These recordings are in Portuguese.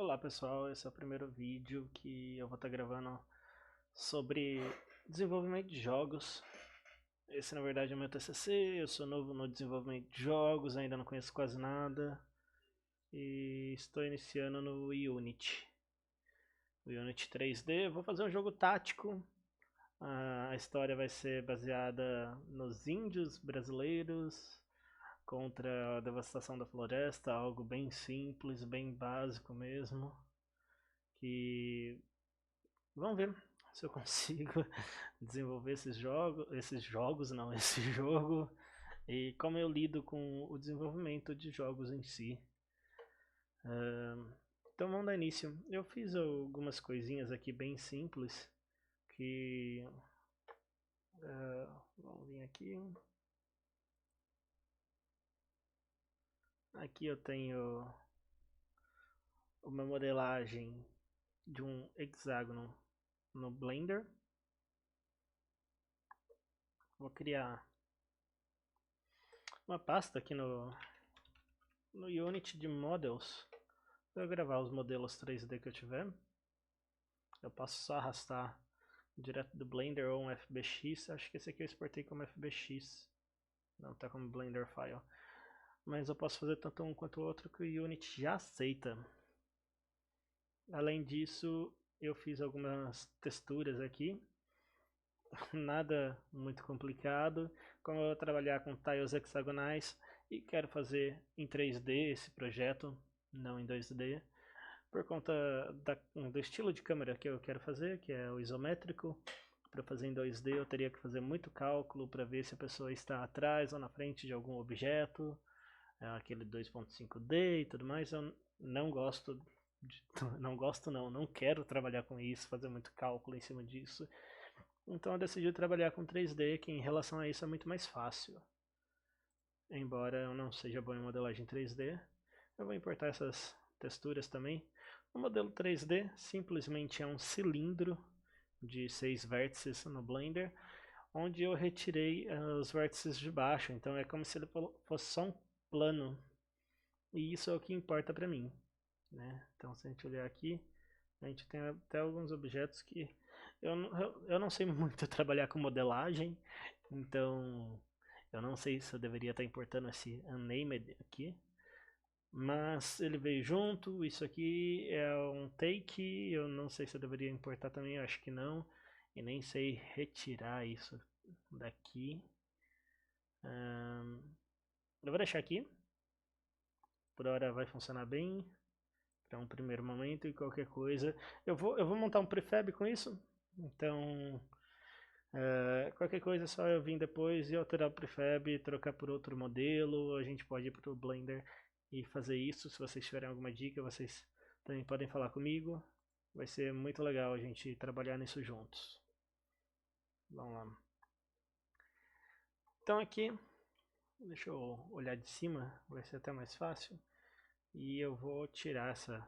Olá pessoal, esse é o primeiro vídeo que eu vou estar gravando sobre desenvolvimento de jogos. Esse na verdade é o meu TCC, eu sou novo no desenvolvimento de jogos, ainda não conheço quase nada e estou iniciando no Unity. O Unity 3D, eu vou fazer um jogo tático. A história vai ser baseada nos índios brasileiros contra a devastação da floresta, algo bem simples, bem básico mesmo. Que vamos ver se eu consigo desenvolver esses jogos não, esse jogo e como eu lido com o desenvolvimento de jogos em si. Então vamos dar início. Eu fiz algumas coisinhas aqui bem simples que vamos vir aqui. Aqui eu tenho uma modelagem de um hexágono no Blender. Vou criar uma pasta aqui no Unity de Models para gravar os modelos 3D que eu tiver. Eu posso só arrastar direto do Blender ou um FBX. Acho que esse aqui eu exportei como FBX. Não está como Blender file. Mas eu posso fazer tanto um quanto o outro que o Unity já aceita. Além disso, eu fiz algumas texturas aqui. Nada muito complicado. Como eu vou trabalhar com tiles hexagonais e quero fazer em 3D esse projeto, não em 2D. Por conta do estilo de câmera que eu quero fazer, que é o isométrico. Para fazer em 2D eu teria que fazer muito cálculo para ver se a pessoa está atrás ou na frente de algum objeto, aquele 2.5D e tudo mais. Eu não gosto, não quero trabalhar com isso, fazer muito cálculo em cima disso. Então eu decidi trabalhar com 3D, que em relação a isso é muito mais fácil. Embora eu não seja bom em modelagem 3D, eu vou importar essas texturas também. O modelo 3D simplesmente é um cilindro de 6 vértices no Blender, onde eu retirei os vértices de baixo, então é como se ele fosse só um plano, e isso é o que importa para mim, né? Então se a gente olhar aqui, a gente tem até alguns objetos que eu não sei muito trabalhar com modelagem, então eu não sei se eu deveria estar importando esse unnamed aqui. Mas ele veio junto, isso aqui é um take, eu não sei se eu deveria importar também, eu acho que não. E nem sei retirar isso daqui. Eu vou deixar aqui. Por hora vai funcionar bem. Para um primeiro momento e qualquer coisa. Eu vou montar um prefab com isso. Então, qualquer coisa é só eu vir depois e alterar o prefab, trocar por outro modelo. A gente pode ir para o Blender e fazer isso. Se vocês tiverem alguma dica, vocês também podem falar comigo. Vai ser muito legal a gente trabalhar nisso juntos. Vamos lá. Então aqui, deixa eu olhar de cima, vai ser até mais fácil. E eu vou tirar essa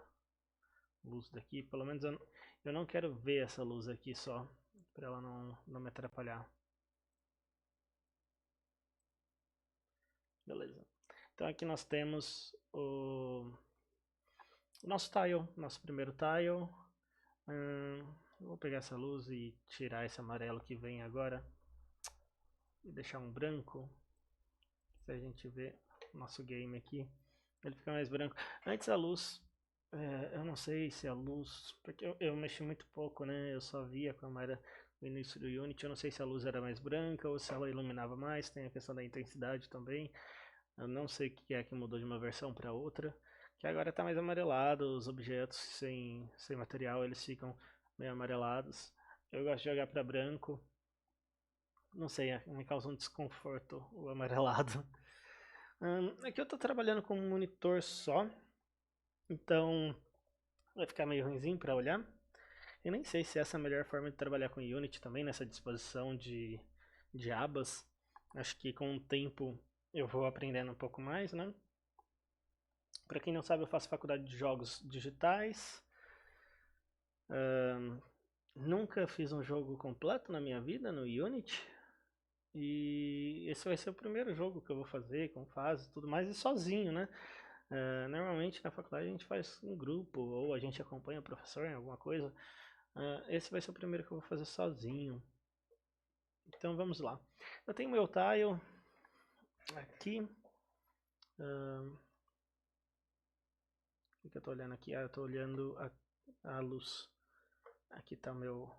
luz daqui. Pelo menos eu não quero ver essa luz aqui só, para ela não me atrapalhar. Beleza. Então aqui nós temos o nosso tile, nosso primeiro tile. Vou pegar essa luz e tirar esse amarelo que vem agora e deixar um branco. Se a gente ver nosso game aqui, ele fica mais branco. Antes a luz, eu não sei se a luz, porque eu mexi muito pouco, né? Eu só via como era no início do Unity. Eu não sei se a luz era mais branca ou se ela iluminava mais. Tem a questão da intensidade também. Eu não sei o que é que mudou de uma versão para outra. Que agora está mais amarelado, os objetos sem material eles ficam meio amarelados. Eu gosto de jogar para branco. Não sei, me causa um desconforto o amarelado. Aqui eu estou trabalhando com um monitor só, então vai ficar meio ruimzinho para olhar. Eu nem sei se essa é a melhor forma de trabalhar com Unity também, nessa disposição de abas. Acho que com o tempo eu vou aprendendo um pouco mais, né? Para quem não sabe, eu faço faculdade de jogos digitais. Nunca fiz um jogo completo na minha vida no Unity. E esse vai ser o primeiro jogo que eu vou fazer, com fase e tudo mais, e sozinho, né? Normalmente na faculdade a gente faz um grupo, ou a gente acompanha o professor em alguma coisa. Esse vai ser o primeiro que eu vou fazer sozinho. Então vamos lá. Eu tenho meu tile aqui. O que eu estou olhando aqui? Eu estou olhando a luz. Aqui está o meu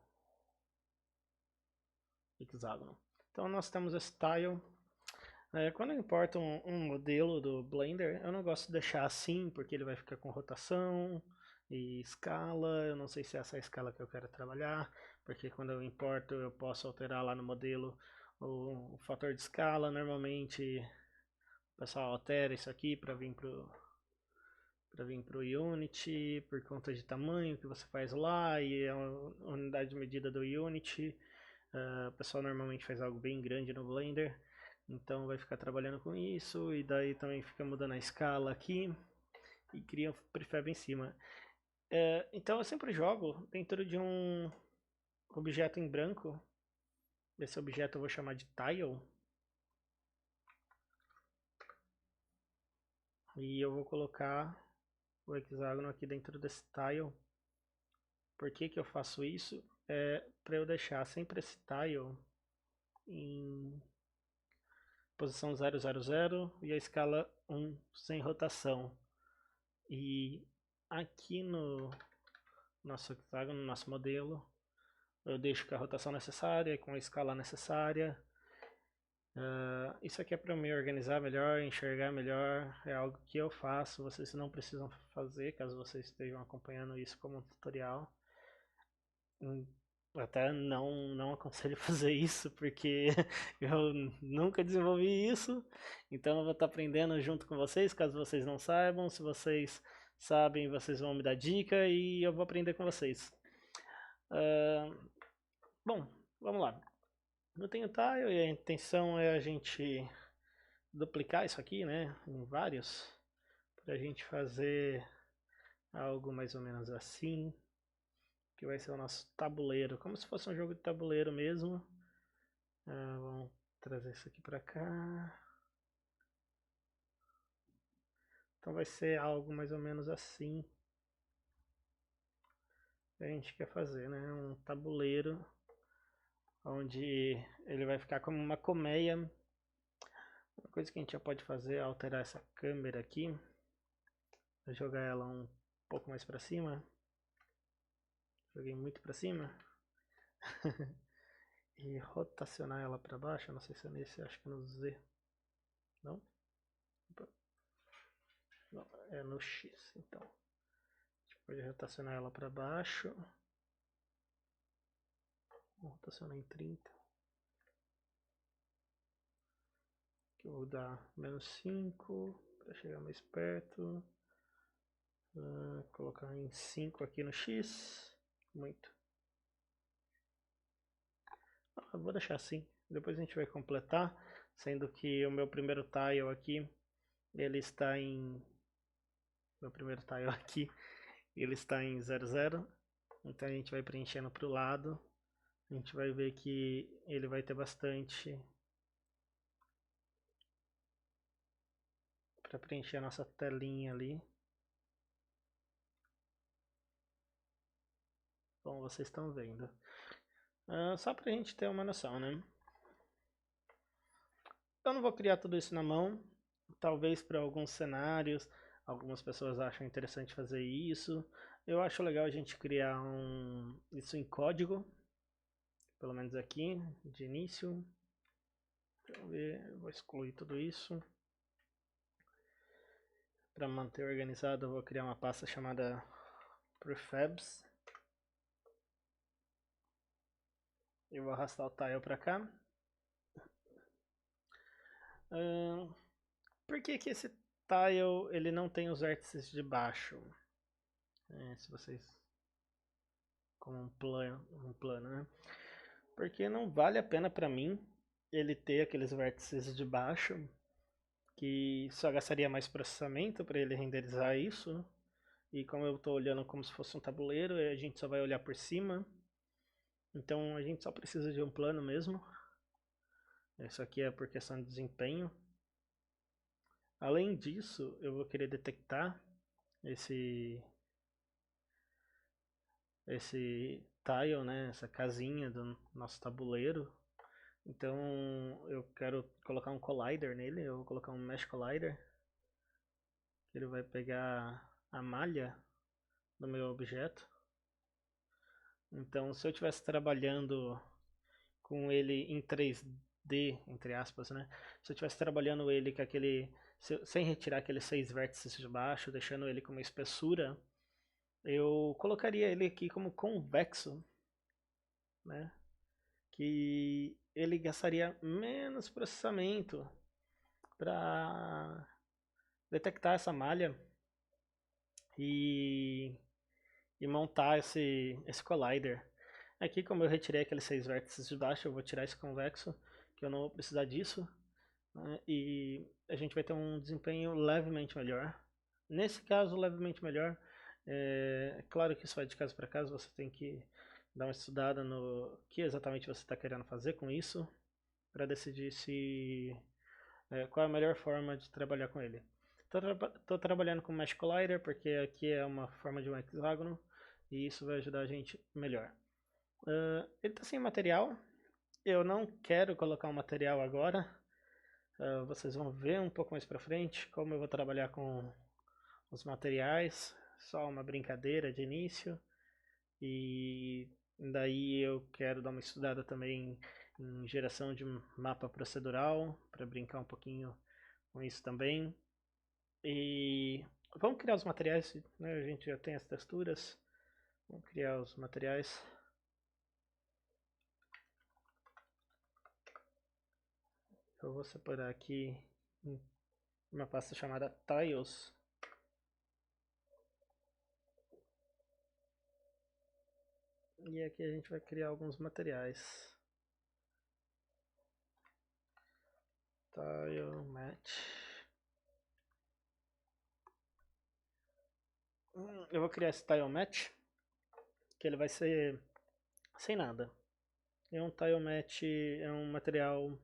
hexágono. Então nós temos esse tile. Quando eu importo um modelo do Blender, eu não gosto de deixar assim, porque ele vai ficar com rotação e escala. Eu não sei se é essa a escala que eu quero trabalhar, porque quando eu importo eu posso alterar lá no modelo o fator de escala. Normalmente o pessoal altera isso aqui para vir pro Unity, por conta de tamanho que você faz lá, e é a unidade de medida do Unity. O pessoal normalmente faz algo bem grande no Blender. Então vai ficar trabalhando com isso, e daí também fica mudando a escala aqui, e cria um prefab em cima. Então eu sempre jogo dentro de um objeto em branco. Esse objeto eu vou chamar de tile. E eu vou colocar o hexágono aqui dentro desse tile. Por que que eu faço isso? Para eu deixar sempre esse tile em posição 000 e a escala 1 sem rotação. E aqui no nosso hexágono, no nosso modelo, eu deixo com a rotação necessária, com a escala necessária. Isso aqui é para me organizar melhor, enxergar melhor, é algo que eu faço, vocês não precisam fazer, caso vocês estejam acompanhando isso como um tutorial. Até não aconselho fazer isso, porque eu nunca desenvolvi isso, então eu vou estar aprendendo junto com vocês, caso vocês não saibam. Se vocês sabem, vocês vão me dar dica e eu vou aprender com vocês. Bom, vamos lá. Eu tenho tile e a intenção é a gente duplicar isso aqui, né, em vários, para a gente fazer algo mais ou menos assim, que vai ser o nosso tabuleiro, como se fosse um jogo de tabuleiro mesmo. Vamos trazer isso aqui para cá. Então vai ser algo mais ou menos assim que a gente quer fazer, né? Um tabuleiro onde ele vai ficar como uma colmeia. Uma coisa que a gente já pode fazer é alterar essa câmera aqui. Vou jogar ela um pouco mais para cima. Joguei muito para cima. E rotacionar ela para baixo. Não sei se é nesse, acho que é no Z. Não? Não, é no X, então. A gente pode rotacionar ela para baixo. Vou rotacionar em 30. Aqui eu vou dar menos 5 para chegar mais perto. Colocar em 5 aqui no X. Muito. Eu vou deixar assim. Depois a gente vai completar. Sendo que o meu primeiro tile aqui, ele está em... Meu primeiro tile aqui, ele está em 00. Então a gente vai preenchendo para o lado. A gente vai ver que ele vai ter bastante para preencher a nossa telinha ali. Bom, vocês estão vendo. Só para a gente ter uma noção, né? Eu não vou criar tudo isso na mão. Talvez para alguns cenários, algumas pessoas acham interessante fazer isso. Eu acho legal a gente criar isso em código. Pelo menos aqui, de início. Deixa eu ver, vou excluir tudo isso. Para manter organizado, eu vou criar uma pasta chamada prefabs. Eu vou arrastar o tile para cá. Por que que esse tile ele não tem os vértices de baixo? Se vocês... como um plano, né? Porque não vale a pena para mim ele ter aqueles vértices de baixo, que só gastaria mais processamento para ele renderizar isso. E como eu estou olhando como se fosse um tabuleiro, a gente só vai olhar por cima. Então a gente só precisa de um plano mesmo. Isso aqui é por questão de desempenho. Além disso, eu vou querer detectar esse tile, né, essa casinha do nosso tabuleiro. Então eu quero colocar um collider nele, eu vou colocar um mesh collider. Ele vai pegar a malha do meu objeto. Então se eu estivesse trabalhando com ele em 3D, entre aspas, né? Se eu estivesse trabalhando ele com sem retirar aqueles 6 vértices de baixo, deixando ele com uma espessura, eu colocaria ele aqui como convexo, né? Que ele gastaria menos processamento para detectar essa malha e, montar esse collider. Aqui, como eu retirei aqueles 6 vértices de baixo, eu vou tirar esse convexo, que eu não vou precisar disso, né? E a gente vai ter um desempenho levemente melhor. Nesse caso, levemente melhor. É claro que isso vai de caso para caso, você tem que dar uma estudada no que exatamente você está querendo fazer com isso, para decidir qual é a melhor forma de trabalhar com ele. Estou trabalhando com Mesh Collider porque aqui é uma forma de um hexágono e isso vai ajudar a gente melhor. Ele está sem material, eu não quero colocar um material agora, vocês vão ver um pouco mais para frente como eu vou trabalhar com os materiais, só uma brincadeira de início, e daí eu quero dar uma estudada também em geração de mapa procedural, para brincar um pouquinho com isso também. E vamos criar os materiais, né? A gente já tem as texturas, vamos criar os materiais. Eu vou separar aqui uma pasta chamada Tiles. E aqui a gente vai criar alguns materiais. Tile Match. Eu vou criar esse Tile Match, que ele vai ser sem nada. É um Tile Match, é um material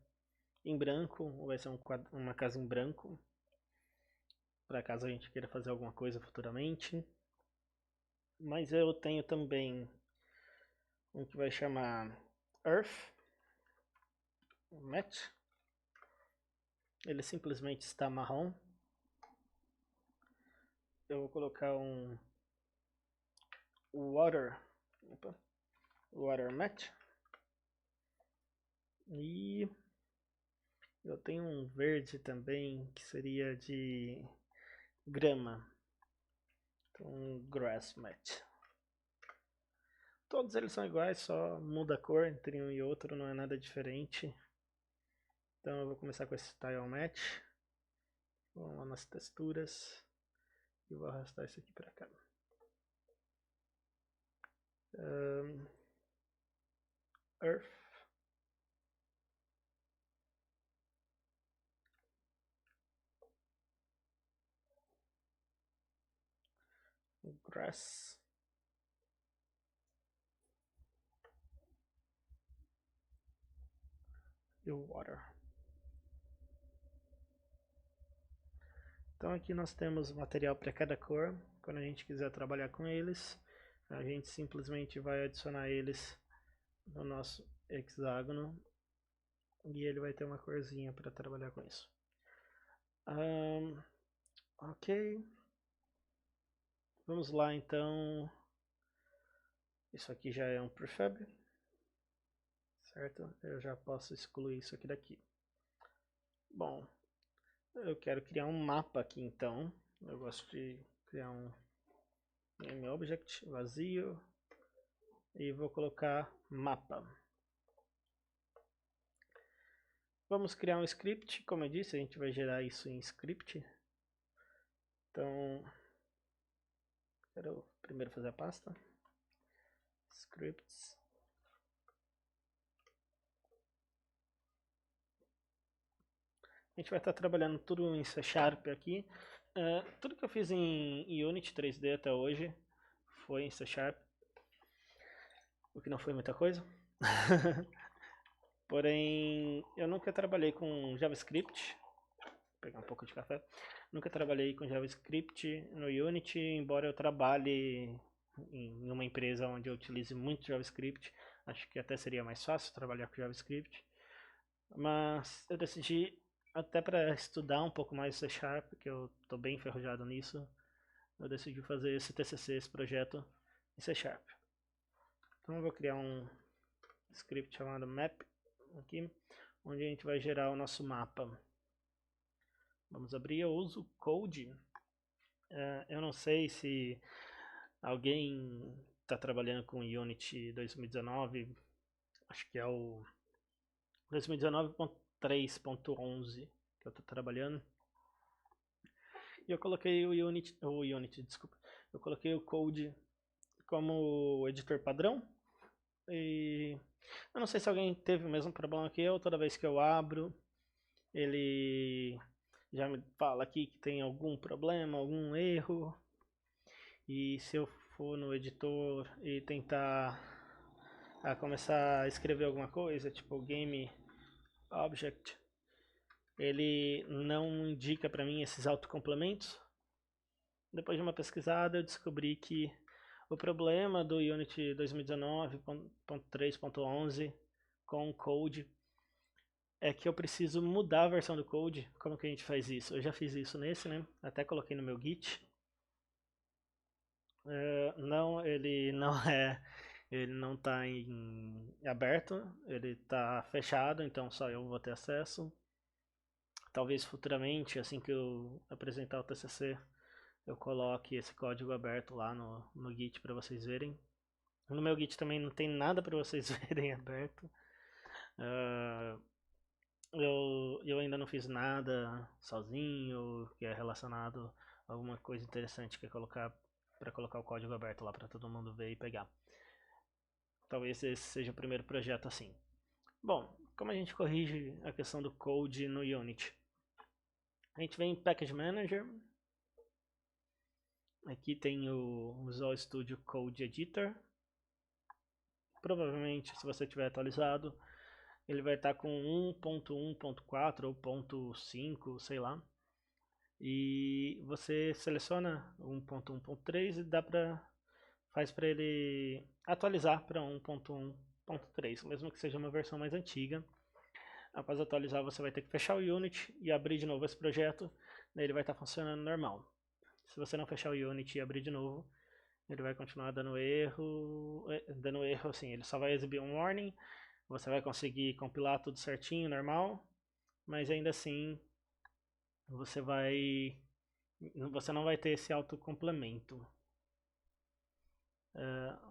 em branco, vai ser uma casa em branco, para caso a gente queira fazer alguma coisa futuramente. Mas eu tenho também um que vai chamar Earth Match. Ele simplesmente está marrom. Eu vou colocar um Water Match. E eu tenho um verde também que seria de grama. Então, um Grass Match. Todos eles são iguais, só muda a cor entre um e outro, não é nada diferente. Então eu vou começar com esse Tile Match. Vamos lá nas texturas. E vou arrastar isso aqui para cá. Earth. Grass. E o Water. Então aqui nós temos material para cada cor. Quando a gente quiser trabalhar com eles, a gente simplesmente vai adicionar eles no nosso hexágono e ele vai ter uma corzinha para trabalhar com isso. Ok. Vamos lá então. Isso aqui já é um prefab, certo? Eu já posso excluir isso aqui daqui. Bom, eu quero criar um mapa aqui então. Eu gosto de criar um object vazio e vou colocar mapa. Vamos criar um script, como eu disse, a gente vai gerar isso em script. Então, quero primeiro fazer a pasta. Scripts. A gente vai estar trabalhando tudo em C# aqui. Tudo que eu fiz em Unity 3D até hoje foi em C#, o que não foi muita coisa. Porém, eu nunca trabalhei com JavaScript. pegar um pouco de café. Nunca trabalhei com JavaScript no Unity, embora eu trabalhe em uma empresa onde eu utilize muito JavaScript. Acho que até seria mais fácil trabalhar com JavaScript. Mas eu decidi, até para estudar um pouco mais C Sharp, que eu estou bem enferrujado nisso, eu decidi fazer esse TCC, esse projeto em C Sharp. Então eu vou criar um script chamado map aqui, onde a gente vai gerar o nosso mapa. Vamos abrir, eu uso Code. Eu não sei se alguém está trabalhando com Unity 2019, acho que é o 2019.3.11 que eu estou trabalhando. E eu coloquei o Unity, desculpa. Eu coloquei o Code como editor padrão. E eu não sei se alguém teve o mesmo problema que eu. Toda vez que eu abro, ele já me fala aqui que tem algum problema, algum erro. E se eu for no editor e tentar começar a escrever alguma coisa, tipo game object, ele não indica para mim esses autocomplementos. Depois de uma pesquisada, eu descobri que o problema do Unity 2019.3.11 com o Code é que eu preciso mudar a versão do Code. Como que a gente faz isso? Eu já fiz isso nesse, né? Até coloquei no meu Git. Não, ele não é, ele não está em aberto, ele está fechado, então só eu vou ter acesso. Talvez futuramente, assim que eu apresentar o TCC, eu coloque esse código aberto lá no Git para vocês verem. No meu Git também não tem nada para vocês verem aberto. Eu ainda não fiz nada sozinho que é relacionado a alguma coisa interessante que é colocar para colocar o código aberto lá para todo mundo ver e pegar. Talvez esse seja o primeiro projeto assim. Bom, como a gente corrige a questão do code no Unity? A gente vem em Package Manager. Aqui tem o Visual Studio Code Editor. Provavelmente, se você tiver atualizado, ele vai estar com 1.1.4 ou 1.5, sei lá. E você seleciona 1.1.3 e faz para ele atualizar para 1.1.3, mesmo que seja uma versão mais antiga. Após atualizar, você vai ter que fechar o Unity e abrir de novo esse projeto, daí ele vai estar funcionando normal. Se você não fechar o Unity e abrir de novo, ele vai continuar dando erro assim, ele só vai exibir um warning, você vai conseguir compilar tudo certinho, normal, mas ainda assim você não vai ter esse autocomplemento.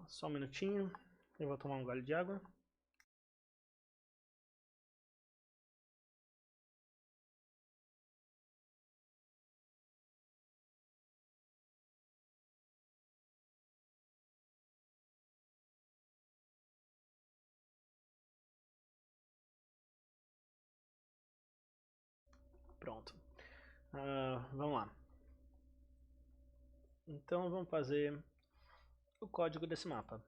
Só um minutinho, eu vou tomar um gole de água. Pronto. Vamos lá. Então vamos fazer o código desse mapa.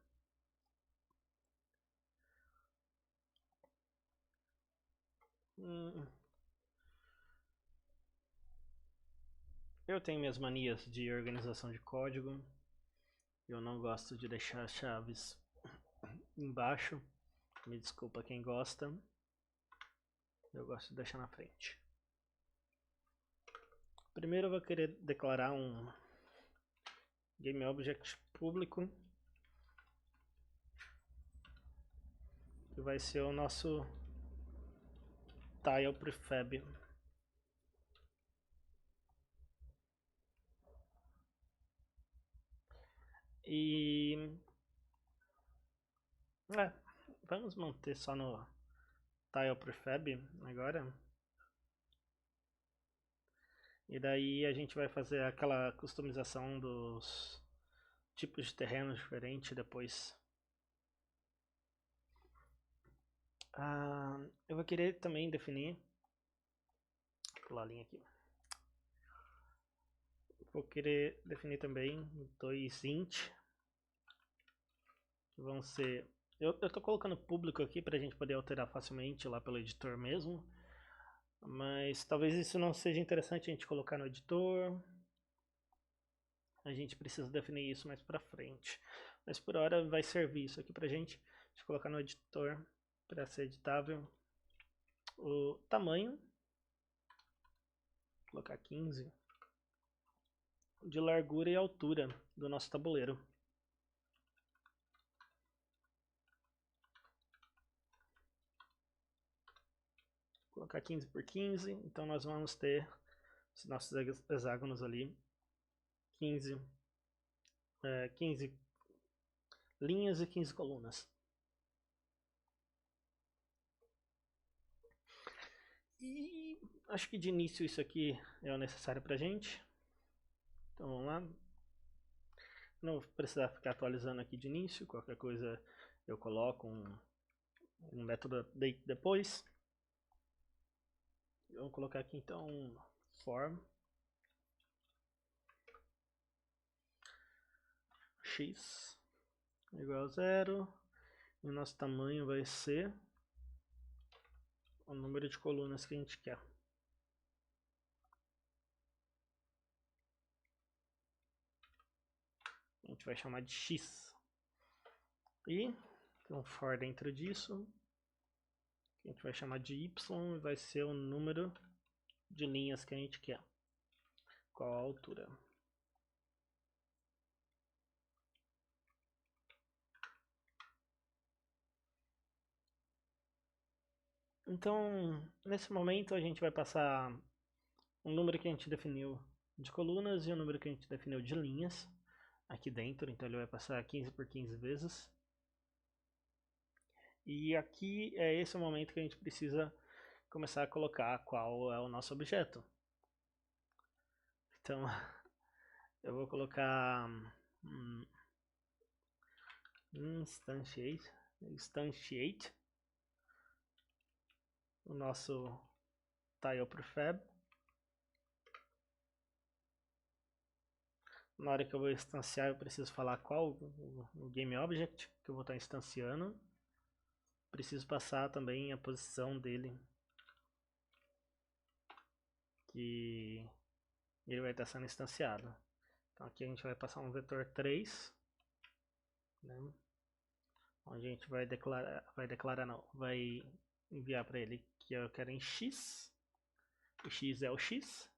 Eu tenho minhas manias de organização de código. Eu não gosto de deixar as chaves embaixo. Me desculpa quem gosta. Eu gosto de deixar na frente. Primeiro eu vou querer declarar um GameObject público, que vai ser o nosso tile prefab. E vamos manter só no tile prefab agora. E daí a gente vai fazer aquela customização dos tipos de terreno diferente depois. Eu vou querer também definir, vou pular a linha aqui. Vou querer definir também dois int, que vão ser... Eu tô colocando público aqui pra gente poder alterar facilmente lá pelo editor mesmo. Mas talvez isso não seja interessante a gente colocar no editor. A gente precisa definir isso mais pra frente. Mas por hora vai servir isso aqui pra gente. Deixa eu colocar no editor para ser editável. O tamanho. Vou colocar 15. De largura e altura do nosso tabuleiro. Vou colocar 15 por 15. Então nós vamos ter os nossos hexágonos ali. 15 linhas e 15 colunas. E acho que de início isso aqui é o necessário pra gente. Então vamos lá. Não vou precisar ficar atualizando aqui de início. Qualquer coisa eu coloco um método update depois. Vamos colocar aqui então um form x igual a 0. E o nosso tamanho vai ser o número de colunas que a gente quer. A gente vai chamar de x. E tem um for dentro disso, que a gente vai chamar de y, e vai ser o número de linhas que a gente quer. Qual a altura. Então, nesse momento a gente vai passar um número que a gente definiu de colunas e um número que a gente definiu de linhas aqui dentro. Então ele vai passar 15 por 15 vezes. E aqui é esse o momento que a gente precisa começar a colocar qual é o nosso objeto. Então, eu vou colocar instantiate o nosso tile prefab. Na hora que eu vou instanciar, eu preciso falar qual o game object que eu vou estar instanciando. Preciso passar também a posição dele, que ele vai estar sendo instanciado. Então aqui a gente vai passar um vetor 3, né, onde a gente vai enviar para ele que eu quero em x. O x é o x.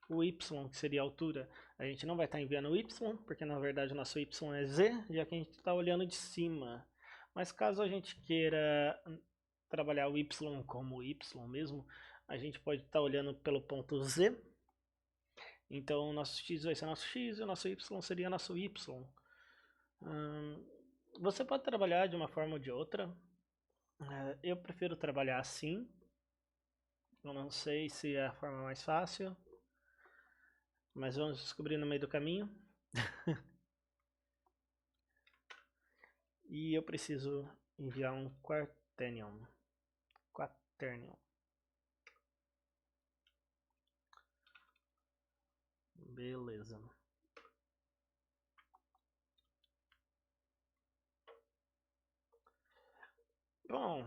O y, que seria a altura, a gente não vai estar enviando o y, porque na verdade o nosso y é z, já que a gente está olhando de cima. Mas caso a gente queira trabalhar o y como y mesmo, a gente pode estar olhando pelo ponto z. Então o nosso x vai ser nosso x e o nosso y seria nosso y. Você pode trabalhar de uma forma ou de outra. Eu prefiro trabalhar assim. Eu não sei se é a forma mais fácil, mas vamos descobrir no meio do caminho. E eu preciso enviar um quaternion. Beleza. Bom,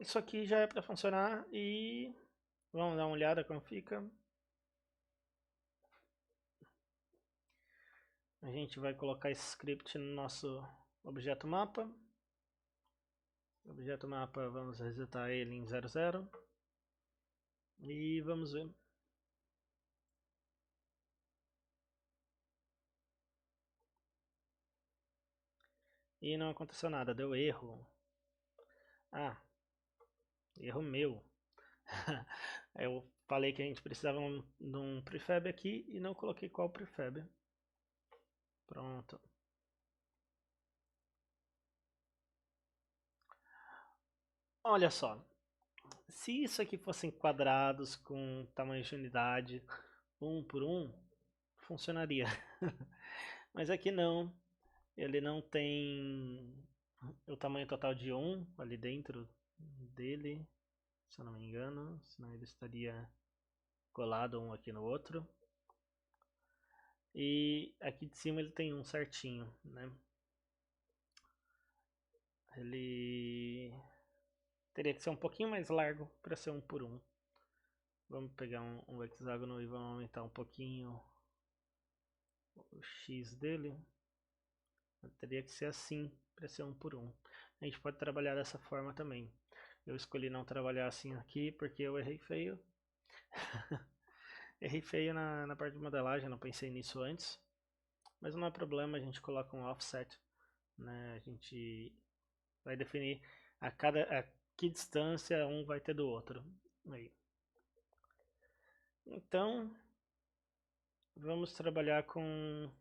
isso aqui já é para funcionar e vamos dar uma olhada como fica. A gente vai colocar esse script no nosso objeto mapa. Objeto mapa, vamos resetar ele em 00. E vamos ver. E não aconteceu nada, deu erro. Ah, erro meu. Eu falei que a gente precisava de um prefab aqui e não coloquei qual prefab. Pronto. Olha só, se isso aqui fossem quadrados com tamanho de unidade 1 por 1, funcionaria. Mas aqui não, ele não tem o tamanho total de 1 ali dentro dele, se eu não me engano, senão ele estaria colado um aqui no outro. E aqui de cima ele tem um certinho, né? Ele teria que ser um pouquinho mais largo para ser 1 por 1. Vamos pegar um hexágono e vamos aumentar um pouquinho o X dele. Teria que ser assim para ser 1 por 1. A gente pode trabalhar dessa forma também. Eu escolhi não trabalhar assim aqui porque eu errei feio. Errei feio na parte de modelagem, não pensei nisso antes. Mas não é problema, a gente coloca um offset, né? A gente vai definir a que distância um vai ter do outro. Aí. Então, vamos trabalhar com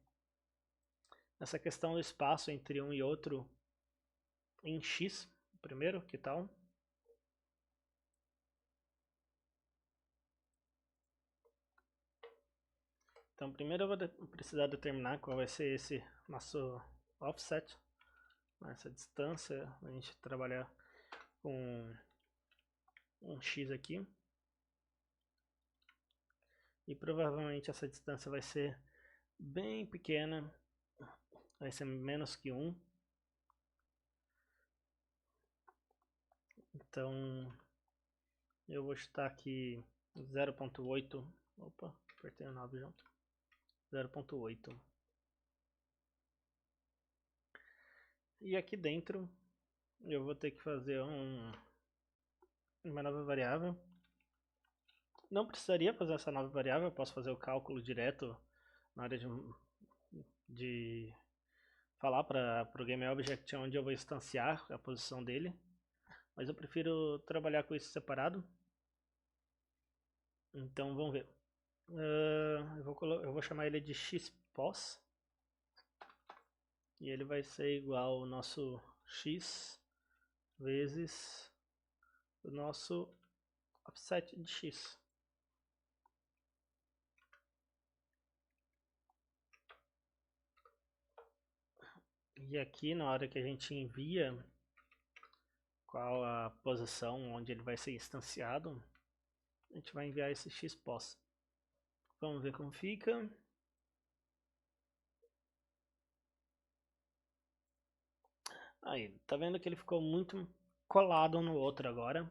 essa questão do espaço entre um e outro em X, primeiro, que tal? Então, primeiro eu vou precisar determinar qual vai ser esse nosso offset, essa distância, a gente trabalhar com um X aqui. E provavelmente essa distância vai ser bem pequena, vai ser menos que 1. Então, eu vou chutar aqui 0.8. Opa, apertei o 9 junto. 0.8. E aqui dentro eu vou ter que fazer uma nova variável. Não precisaria fazer essa nova variável, eu posso fazer o cálculo direto na hora de falar para o GameObject onde eu vou instanciar a posição dele. Mas eu prefiro trabalhar com isso separado. Então vamos ver. Eu vou chamar ele de xpos. E ele vai ser igual ao nosso x vezes o nosso offset de x. E aqui na hora que a gente envia qual a posição onde ele vai ser instanciado, a gente vai enviar esse xpos. Vamos ver como fica. Aí, tá vendo que ele ficou muito colado um no outro agora.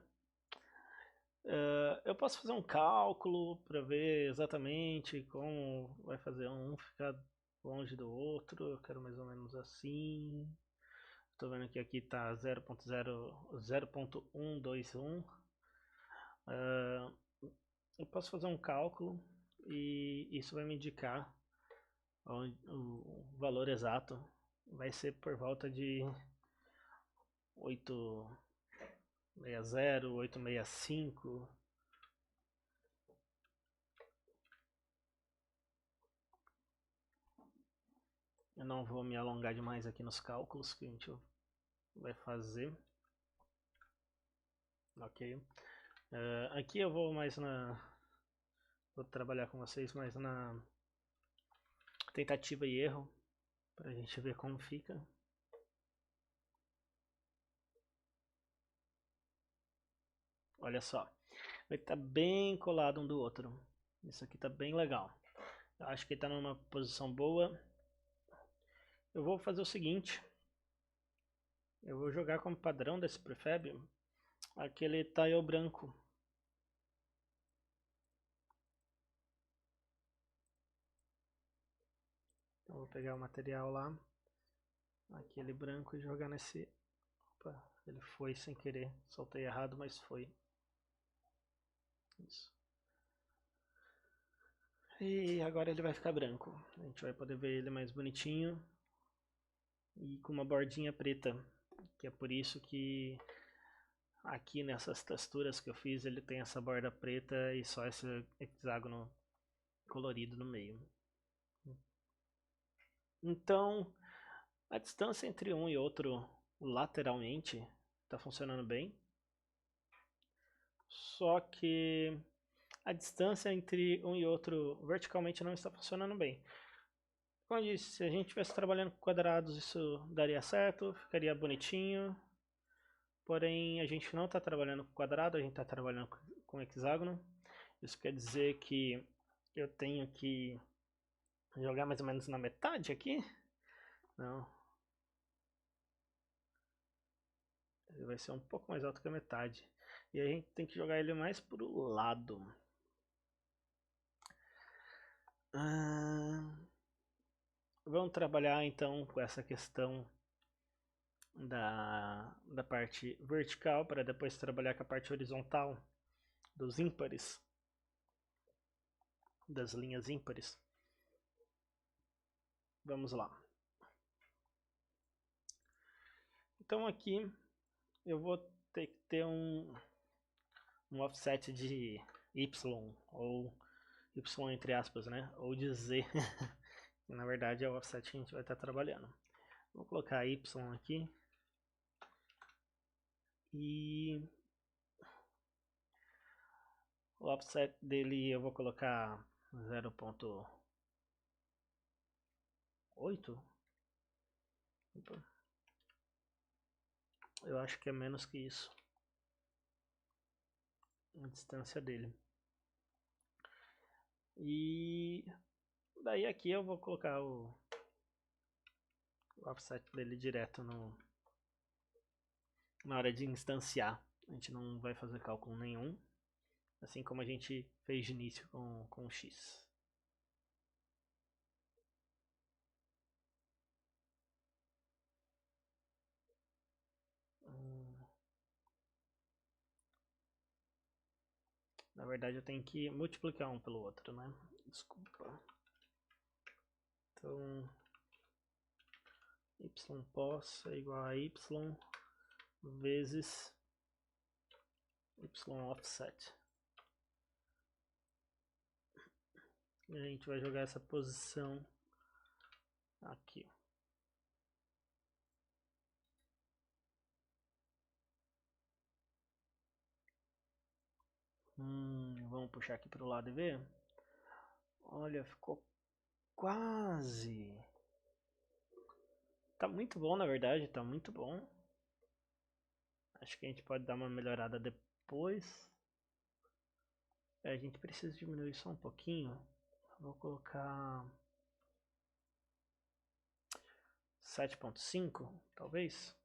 Eu posso fazer um cálculo para ver exatamente como vai fazer um ficar longe do outro. Eu quero mais ou menos assim. Estou vendo que aqui está 0.121. Eu posso fazer um cálculo e isso vai me indicar o valor exato. Vai ser por volta de 860, 865. Eu não vou me alongar demais aqui nos cálculos que a gente vai fazer. Ok. Aqui eu vou mais vou trabalhar com vocês mais na tentativa e erro para a gente ver como fica. Olha só, ele está bem colado um do outro. Isso aqui está bem legal. Eu acho que ele está numa posição boa. Eu vou fazer o seguinte. Eu vou jogar como padrão desse prefab aquele tile branco. Então vou pegar o material lá, aquele branco, e jogar nesse... Opa, ele foi sem querer. Soltei errado, mas foi. Isso. E agora ele vai ficar branco. A gente vai poder ver ele mais bonitinho e com uma bordinha preta, que é por isso que aqui nessas texturas que eu fiz ele tem essa borda preta e só esse hexágono colorido no meio. Então a distância entre um e outro lateralmente está funcionando bem, só que a distância entre um e outro verticalmente não está funcionando bem. Como eu disse, se a gente estivesse trabalhando com quadrados, isso daria certo, ficaria bonitinho. Porém, a gente não está trabalhando com quadrado, a gente está trabalhando com hexágono. Isso quer dizer que eu tenho que jogar mais ou menos na metade aqui. Não. Ele vai ser um pouco mais alto que a metade. E aí a gente tem que jogar ele mais pro lado. Vamos trabalhar então com essa questão da parte vertical para depois trabalhar com a parte horizontal dos ímpares, das linhas ímpares. Vamos lá. Então aqui eu vou ter que ter um offset de Y, ou Y entre aspas, né? Ou de Z. Na verdade é o offset que a gente vai estar trabalhando. Vou colocar Y aqui. E o offset dele eu vou colocar 0.8. Eu acho que é menos que isso. A distância dele. E daí aqui eu vou colocar o offset dele direto na hora de instanciar. A gente não vai fazer cálculo nenhum, assim como a gente fez de início com o X. Na verdade eu tenho que multiplicar um pelo outro, né? Desculpa. Então y pos é igual a y vezes y offset. E a gente vai jogar essa posição aqui. Vamos puxar aqui para o lado e ver. Olha, ficou quase. Tá muito bom, na verdade, tá muito bom. Acho que a gente pode dar uma melhorada depois. A gente precisa diminuir só um pouquinho. Vou colocar 7.5, talvez.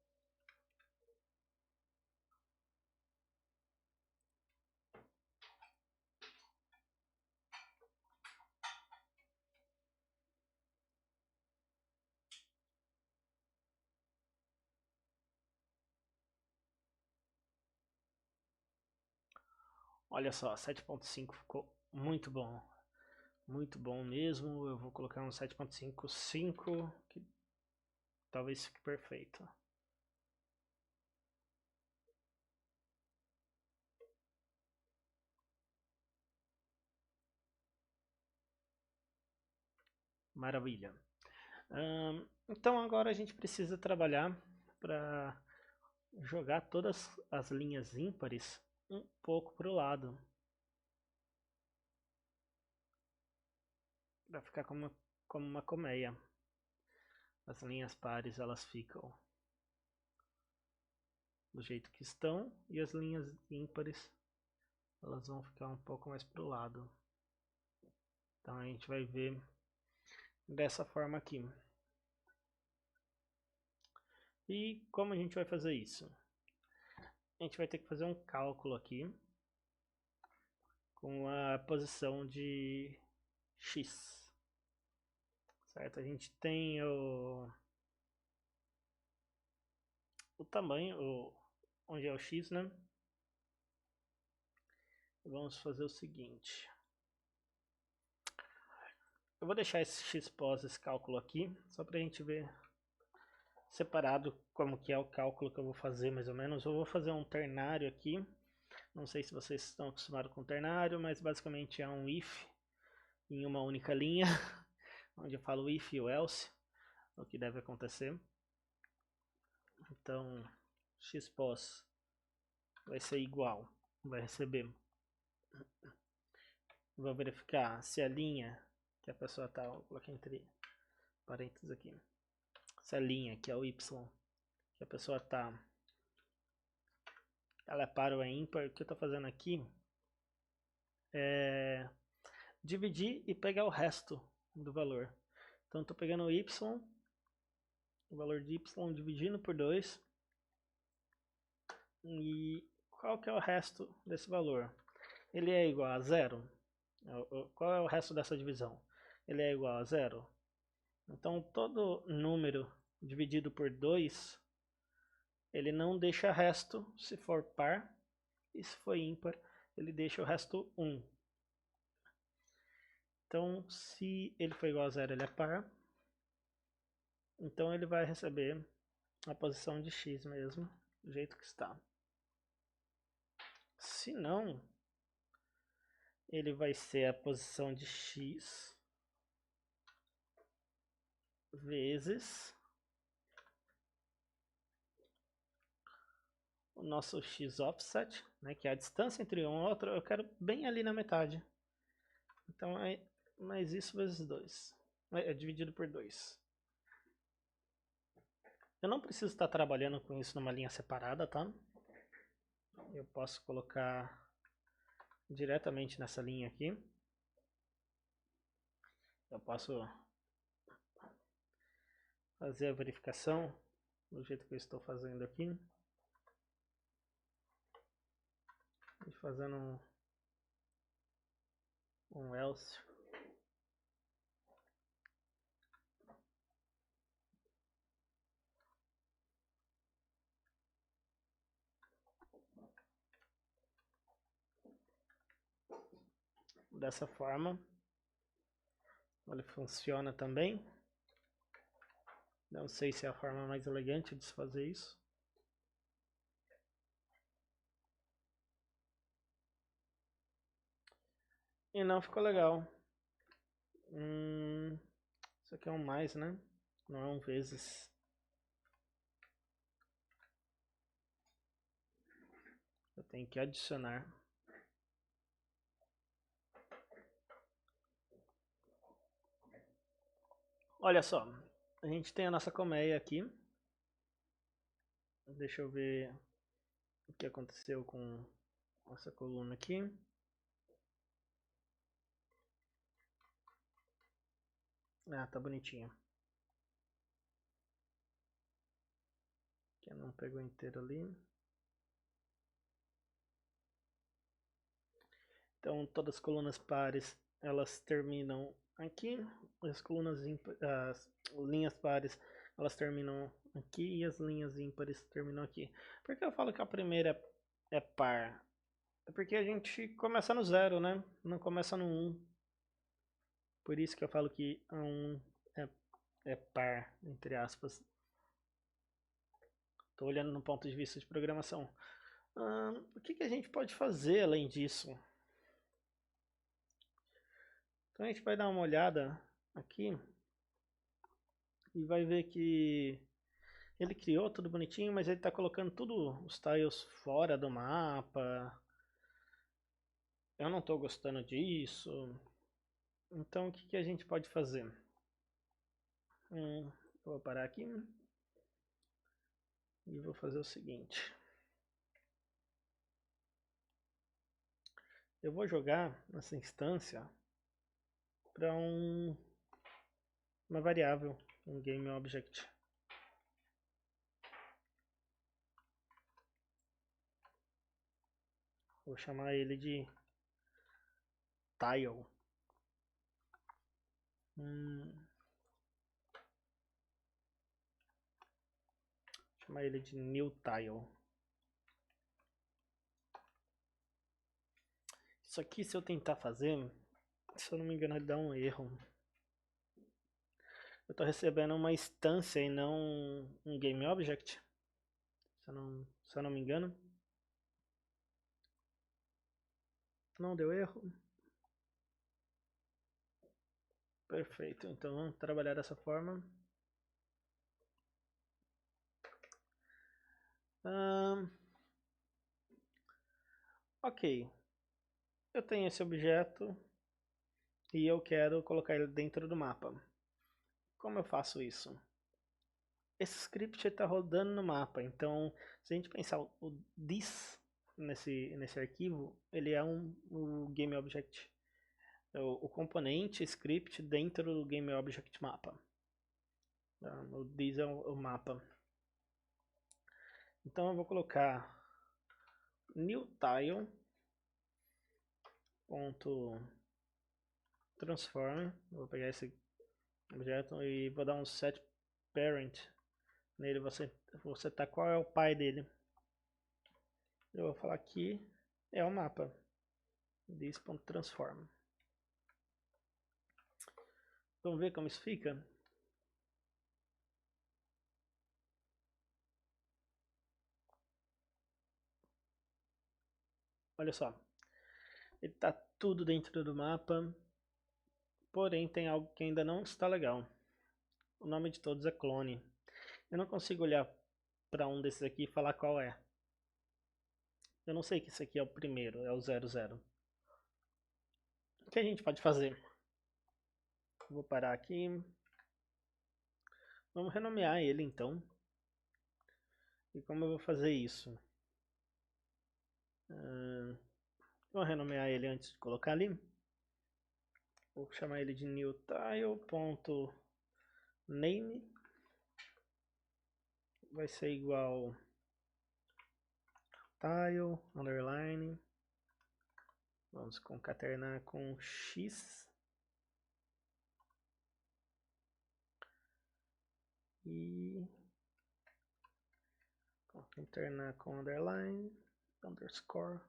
Olha só, 7.5 ficou muito bom. Muito bom mesmo. Eu vou colocar um 7.55, que talvez fique perfeito. Maravilha. Então agora a gente precisa trabalhar para jogar todas as linhas ímpares um pouco para o lado. Vai ficar como uma colmeia. As linhas pares elas ficam do jeito que estão e as linhas ímpares elas vão ficar um pouco mais para o lado. Então a gente vai ver dessa forma aqui. E como a gente vai fazer isso? A gente vai ter que fazer um cálculo aqui com a posição de X. Certo? A gente tem o tamanho, onde é o X, né? Vamos fazer o seguinte. Eu vou deixar esse X-pos, esse cálculo aqui, só para a gente ver separado como que é o cálculo que eu vou fazer mais ou menos. Eu vou fazer um ternário aqui. Não sei se vocês estão acostumados com ternário, mas basicamente é um if em uma única linha, onde eu falo if e o else, o que deve acontecer. Então, Xpos vai ser igual, vai receber. Vou verificar se a linha que a pessoa está, vou colocar entre parênteses aqui, se a linha que é o y que a pessoa está, ela é par ou é ímpar. O que eu estou fazendo aqui é dividir e pegar o resto do valor. Então estou pegando o y, o valor de y dividindo por 2 E qual que é o resto desse valor? Ele é igual a zero? Qual é o resto dessa divisão? Ele é igual a zero? Então, todo número dividido por 2, ele não deixa resto se for par, e se for ímpar, ele deixa o resto 1. Então, se ele for igual a zero, ele é par. Então, ele vai receber a posição de x mesmo, do jeito que está. Se não, ele vai ser a posição de x vezes o nosso x offset, né, que é a distância entre um e outro. Eu quero bem ali na metade. Então é mais isso vezes 2. É dividido por 2. Eu não preciso estar trabalhando com isso numa linha separada, tá? Eu posso colocar diretamente nessa linha aqui. Eu posso fazer a verificação do jeito que eu estou fazendo aqui. E fazendo um else. Dessa forma. Ele funciona também. Não sei se é a forma mais elegante de se fazer isso. E não ficou legal. Isso aqui é um mais, né? Não é um vezes. Eu tenho que adicionar. Olha só. A gente tem a nossa colmeia aqui. Deixa eu ver o que aconteceu com essa coluna aqui. Ah, tá bonitinho. Que não pegou inteiro ali. Então todas as colunas pares elas terminam aqui. As colunas as linhas pares elas terminam aqui e as linhas ímpares terminam aqui. Por que eu falo que a primeira é par? É porque a gente começa no 0, né? Não começa no 1. Por isso que eu falo que a 1 é par, entre aspas. Estou olhando no ponto de vista de programação. O que a gente pode fazer além disso? Então a gente vai dar uma olhada aqui e vai ver que ele criou tudo bonitinho, mas ele está colocando tudo os tiles fora do mapa. Eu não estou gostando disso. Então o que a gente pode fazer? Eu vou parar aqui e vou fazer o seguinte. Eu vou jogar essa instância para uma variável, um GameObject. Vou chamar ele de tile. Chamar ele de new tile. Isso aqui, se eu tentar fazer, se eu não me engano, ele dá um erro. Eu estou recebendo uma instância e não um GameObject. Se eu não me engano. Não deu erro. Perfeito. Então vamos trabalhar dessa forma. Ok. Eu tenho esse objeto e eu quero colocar ele dentro do mapa. Como eu faço isso? Esse script está rodando no mapa, então se a gente pensar o this nesse arquivo, ele é o GameObject, o componente script dentro do GameObject mapa. O this é o mapa. Então eu vou colocar new tile ponto transform. Vou pegar esse objeto e vou dar um set parent nele. Você tá qual é o pai dele. Eu vou falar aqui é o mapa this.transform. Vamos ver como isso fica. Olha só, ele está tudo dentro do mapa, porém tem algo que ainda não está legal. O nome de todos é clone. Eu não consigo olhar para um desses aqui e falar qual é. Eu não sei que esse aqui é o primeiro, é o 00. O que a gente pode fazer? Vou parar aqui. Vamos renomear ele então. E como eu vou fazer isso? Vou renomear ele antes de colocar ali. Vou chamar ele de newtile.name. Vai ser igual tile, underline. Vamos concatenar com x. E concatenar com underline, underscore.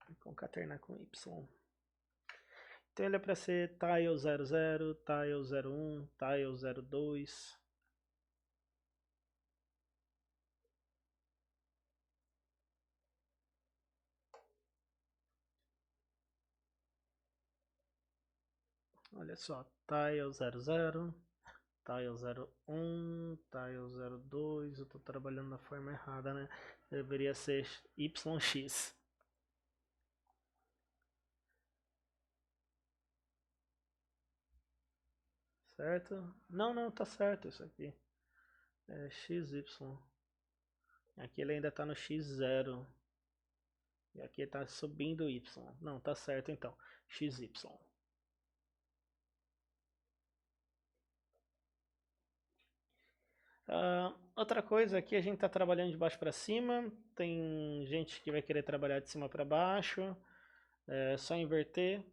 E concatenar com y. Então ele é para ser tile 00, tile 01, tile 02. Olha só, tile 00, tile 01, tile 02. Eu estou trabalhando na forma errada, né? Deveria ser YX. Certo? Não, tá certo isso aqui. É XY. Aqui ele ainda está no X0. E aqui está subindo Y. Não, tá certo então. XY. Outra coisa aqui, a gente está trabalhando de baixo para cima. Tem gente que vai querer trabalhar de cima para baixo. É só inverter.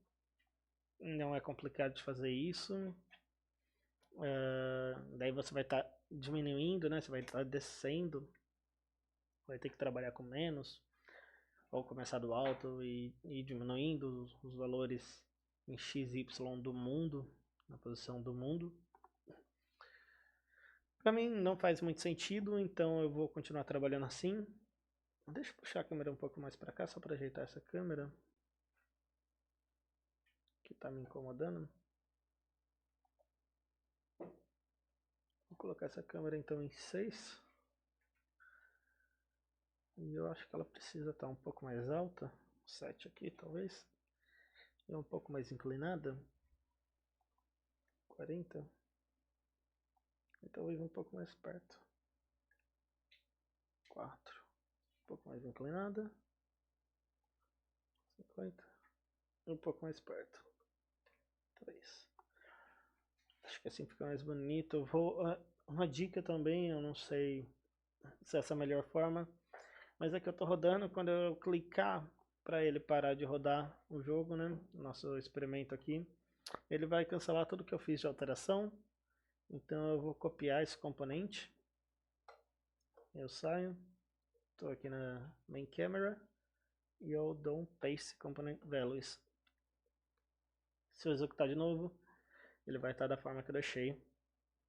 Não é complicado de fazer isso. Daí você vai estar diminuindo, né? Você vai estar descendo. Vai ter que trabalhar com menos. Ou começar do alto e ir diminuindo os valores em XY do mundo. Na posição do mundo. Para mim não faz muito sentido, então eu vou continuar trabalhando assim. Deixa eu puxar a câmera um pouco mais para cá, só para ajeitar essa câmera. Que está me incomodando. Vou colocar essa câmera então em 6. E eu acho que ela precisa estar um pouco mais alta. 7 aqui talvez. E um pouco mais inclinada. 40. E talvez um pouco mais perto. 4. Um pouco mais inclinada. 50. E um pouco mais perto. 3. Acho que assim fica mais bonito. Eu vou, uma dica também, eu não sei se essa é a melhor forma. Mas é que eu tô rodando, quando eu clicar para ele parar de rodar o jogo, né? Nosso experimento aqui. Ele vai cancelar tudo que eu fiz de alteração. Então eu vou copiar esse componente. Eu saio. Estou aqui na main camera. E eu dou um paste component values. Se eu executar de novo, ele vai estar da forma que eu deixei.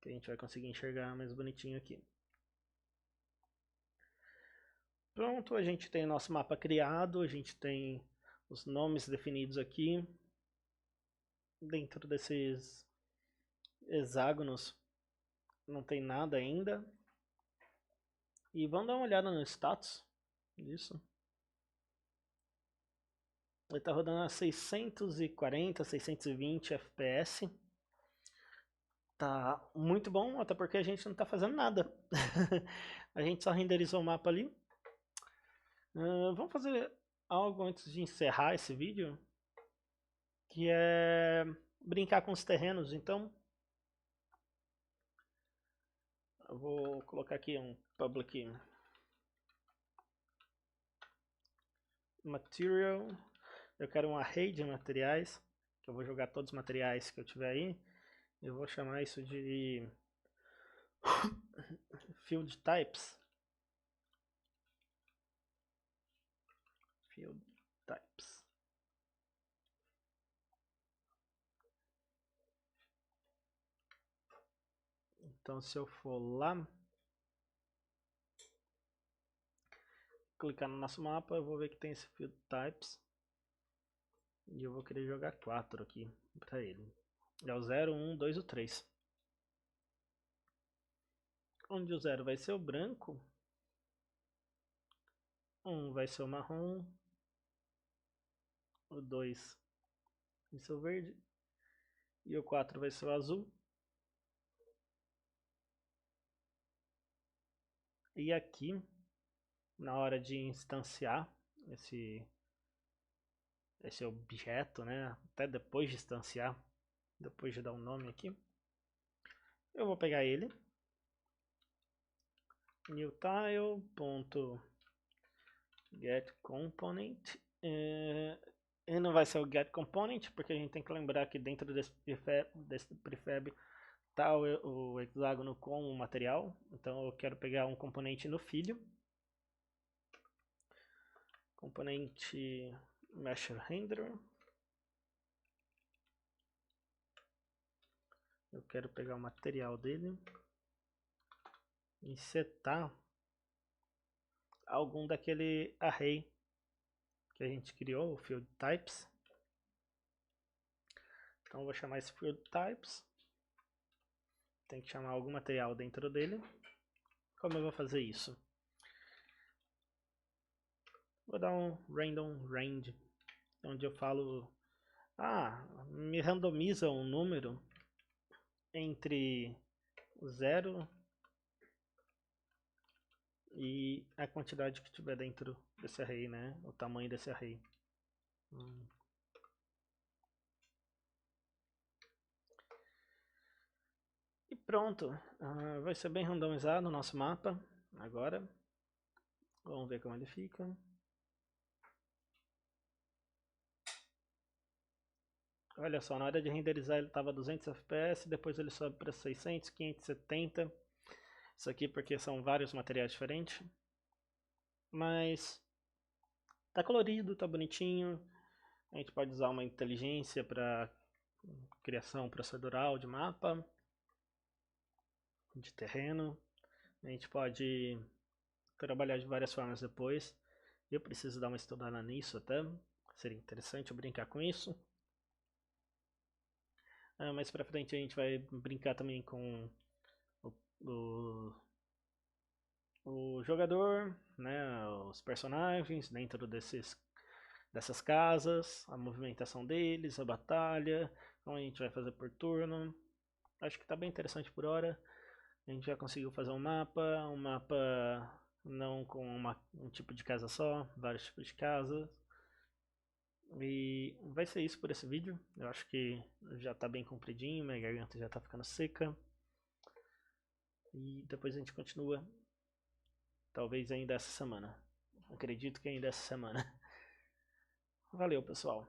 Que a gente vai conseguir enxergar mais bonitinho aqui. Pronto, a gente tem nosso mapa criado, a gente tem os nomes definidos aqui. Dentro desses hexágonos não tem nada ainda. E vamos dar uma olhada no status disso. Ele está rodando a 640, 620 FPS. Tá muito bom, até porque a gente não está fazendo nada. A gente só renderizou o mapa ali. Vamos fazer algo antes de encerrar esse vídeo, que é brincar com os terrenos. Então Eu vou colocar aqui um public material. Eu quero um array de materiais, que eu vou jogar todos os materiais que eu tiver aí. Eu vou chamar isso de field types. Field types. Então, se eu for lá, clicar no nosso mapa, eu vou ver que tem esse field types. E eu vou querer jogar 4 aqui para ele. É o 0, 1, 2 e 3. Onde o 0 vai ser o branco, 1 vai ser o marrom, o 2 vai ser o verde e o 4 vai ser o azul. E aqui, na hora de instanciar esse objeto, né? Até depois de instanciar, depois de dar um nome aqui, eu vou pegar ele, new tile.getComponent. Ele não vai ser o getComponent, porque a gente tem que lembrar que dentro desse prefab tá o hexágono com o material. Então eu quero pegar um componente no filho. Componente mesh render. Eu quero pegar o material dele e setar algum daquele array que a gente criou, o field types. Então eu vou chamar esse field types. Tem que chamar algum material dentro dele. Como eu vou fazer isso? Vou dar um random range, onde eu falo, me randomiza um número entre 0 e a quantidade que tiver dentro desse array, né? O tamanho desse array. E pronto, vai ser bem randomizado o nosso mapa agora. Vamos ver como ele fica. Olha só, na hora de renderizar ele estava 200 fps, depois ele sobe para 600, 570. Isso aqui porque são vários materiais diferentes. Mas tá colorido, tá bonitinho. A gente pode usar uma inteligência para criação procedural de mapa, de terreno. A gente pode trabalhar de várias formas depois. Eu preciso dar uma estudada nisso até. Seria interessante eu brincar com isso. Mais pra frente a gente vai brincar também com o jogador, né, os personagens dentro dessas casas, a movimentação deles, a batalha, como a gente vai fazer por turno. Acho que tá bem interessante por hora. A gente já conseguiu fazer um mapa não com um tipo de casa só, vários tipos de casas. E vai ser isso por esse vídeo. Eu acho que já tá bem compridinho, minha garganta já tá ficando seca. E depois a gente continua. Talvez ainda essa semana. Acredito que ainda essa semana. Valeu, pessoal.